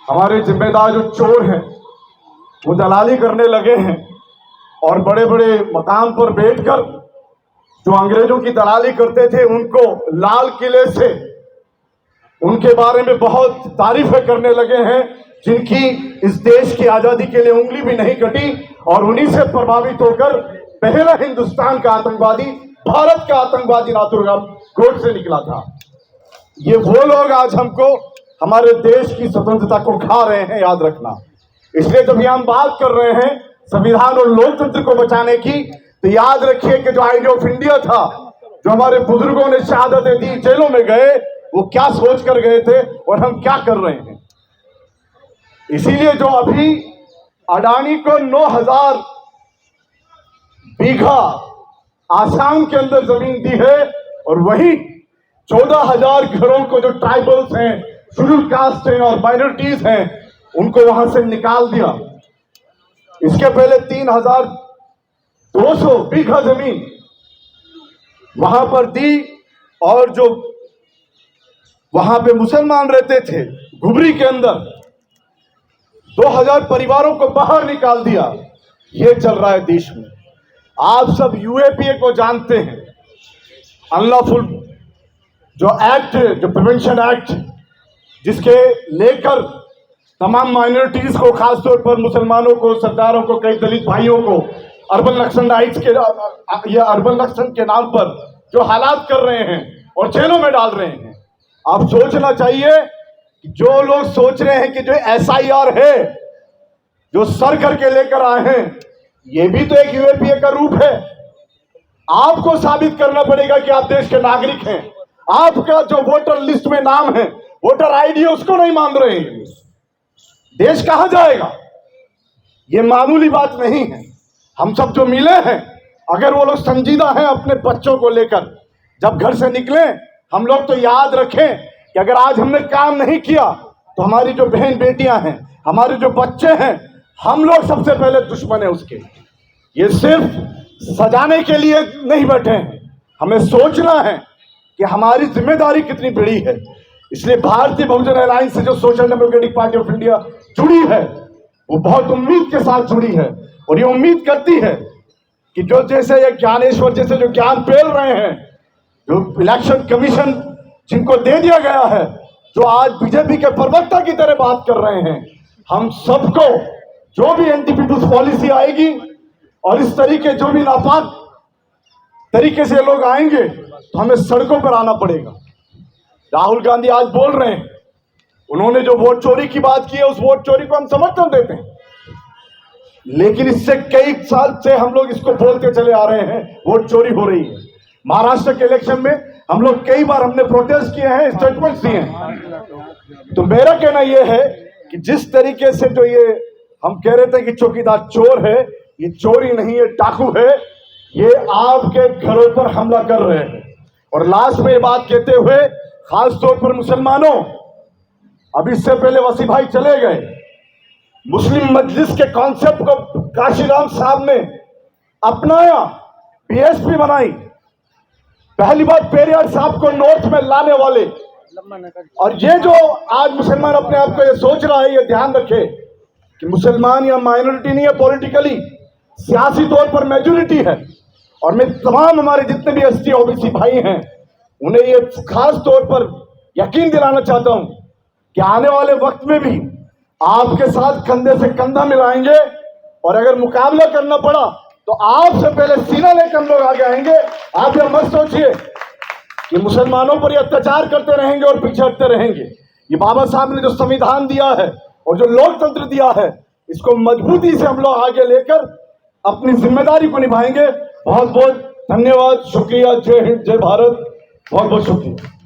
हमारे जिम्मेदार जो चोर हैं वो दलाली करने लगे हैं और बड़े बड़े मकाम पर बैठकर जो अंग्रेजों की दलाली करते थे उनको लाल किले से उनके बारे में बहुत तारीफें करने लगे हैं, जिनकी इस देश की आजादी के लिए उंगली भी नहीं कटी और उन्हीं से प्रभावित होकर पहला हिंदुस्तान का आतंकवादी, भारत का आतंकवादी नाथुराम गोडसे निकला था। ये वो लोग आज हमको हमारे देश की स्वतंत्रता को खा रहे हैं, याद रखना। इसलिए जब हम बात कर रहे हैं संविधान और लोकतंत्र को बचाने की, तो याद रखिए कि जो आइडिया ऑफ इंडिया था, जो हमारे बुजुर्गों ने शहादतें दी, जेलों में गए, वो क्या सोच कर गए थे और हम क्या कर रहे हैं। इसीलिए जो अभी अडानी को 9,000 बीघा आसाम के अंदर जमीन दी है और वही 14,000 घरों को जो ट्राइबल्स हैं, शेड्यूल कास्ट हैं और माइनॉरिटीज हैं, उनको वहां से निकाल दिया। इसके पहले 3,200 बीघा जमीन वहां पर दी और जो वहां पे मुसलमान रहते थे घुबरी के अंदर 2,000 परिवारों को बाहर निकाल दिया। ये चल रहा है देश में। आप सब यूएपीए को जानते हैं, अनलॉफुल जो एक्ट, जो प्रिवेंशन एक्ट, जिसके लेकर तमाम माइनॉरिटीज को, खासतौर पर मुसलमानों को, सरदारों को, कई दलित भाइयों को अर्बन नक्सल राइट्स के या अर्बन नक्सल के नाम पर जो हालात कर रहे हैं और जेलों में डाल रहे हैं। आप सोचना चाहिए कि जो लोग सोच रहे हैं कि जो एसआईआर है, जो सर करके लेकर आए हैं, ये भी तो एक यूएपीए का रूप है। आपको साबित करना पड़ेगा कि आप देश के नागरिक हैं। आपका जो वोटर लिस्ट में नाम है, वोटर आईडी, उसको नहीं मान रहे हैं, देश कहां जाएगा। ये मामूली बात नहीं है। हम सब जो मिले हैं, अगर वो लोग संजीदा हैं अपने बच्चों को लेकर, जब घर से निकले, हम लोग तो याद रखें कि अगर आज हमने काम नहीं किया तो हमारी जो बहन बेटियां हैं, हमारे जो बच्चे हैं, हम लोग सबसे पहले दुश्मन है उसके। ये सिर्फ सजाने के लिए नहीं बैठे हैं, हमें सोचना है कि हमारी जिम्मेदारी कितनी बड़ी है। इसलिए भारतीय बहुजन अलायंस से जो social democratic party of India जुड़ी है, वो बहुत उम्मीद के साथ जुड़ी है और ये उम्मीद करती है कि जो जैसे ये ज्ञानेश्वर जैसे जो ज्ञान फैल रहे हैं, जो इलेक्शन कमीशन जिनको दे दिया गया है, जो आज बीजेपी के प्रवक्ता की तरह बात कर रहे हैं, हम सबको जो भी एंटी-पीपुल्स पॉलिसी आएगी और इस तरीके जो भी नापाक तरीके से लोग आएंगे, तो हमें सड़कों पर आना पड़ेगा। राहुल गांधी आज बोल रहे हैं, उन्होंने जो वोट चोरी की बात की है, उस वोट चोरी को हम समर्थन देते हैं, लेकिन इससे कई साल से हम लोग इसको बोलते चले आ रहे हैं, वोट चोरी हो रही है। महाराष्ट्र के इलेक्शन में हम लोग कई बार हमने प्रोटेस्ट किए हैं, स्टेटमेंट्स दिए हैं। तो मेरा कहना यह है कि जिस तरीके से जो ये हम कह रहे थे कि चौकीदार चोर है, ये चोरी नहीं है, डाकू है। ये आपके घरों पर हमला कर रहे हैं। और लास्ट में ये बात कहते हुए, खास तौर पर मुसलमानों, अब इससे पहले वसी भाई चले गए, मुस्लिम मजलिस के कॉन्सेप्ट को काशीराम साहब ने अपनाया, पीएसपी बनाई। पहली बार पेरियार साहब को नॉर्थ में लाने वाले, और ये जो आज मुसलमान अपने आप को ये सोच रहा है, ये ध्यान रखे कि मुसलमान या माइनॉरिटी नहीं है, पॉलिटिकली सियासी तौर पर मेजॉरिटी है। और मैं तमाम हमारे जितने भी एसटी ओबीसी भाई हैं, उन्हें ये खास तौर पर यकीन दिलाना चाहता हूं कि आने वाले वक्त में भी आपके साथ कंधे से कंधा मिलाएंगे और अगर मुकाबला करना पड़ा तो आपसे पहले सीना लेकर हम लोग आगे आएंगे। आप ये मत सोचिए कि मुसलमानों पर ये अत्याचार करते रहेंगे और पीछे हटते रहेंगे। ये बाबा साहब ने जो संविधान दिया है और जो लोकतंत्र दिया है, इसको मजबूती से हम लोग आगे लेकर अपनी जिम्मेदारी को निभाएंगे। बहुत बहुत धन्यवाद, शुक्रिया। जय हिंद, जय भारत। बहुत बहुत शुक्रिया।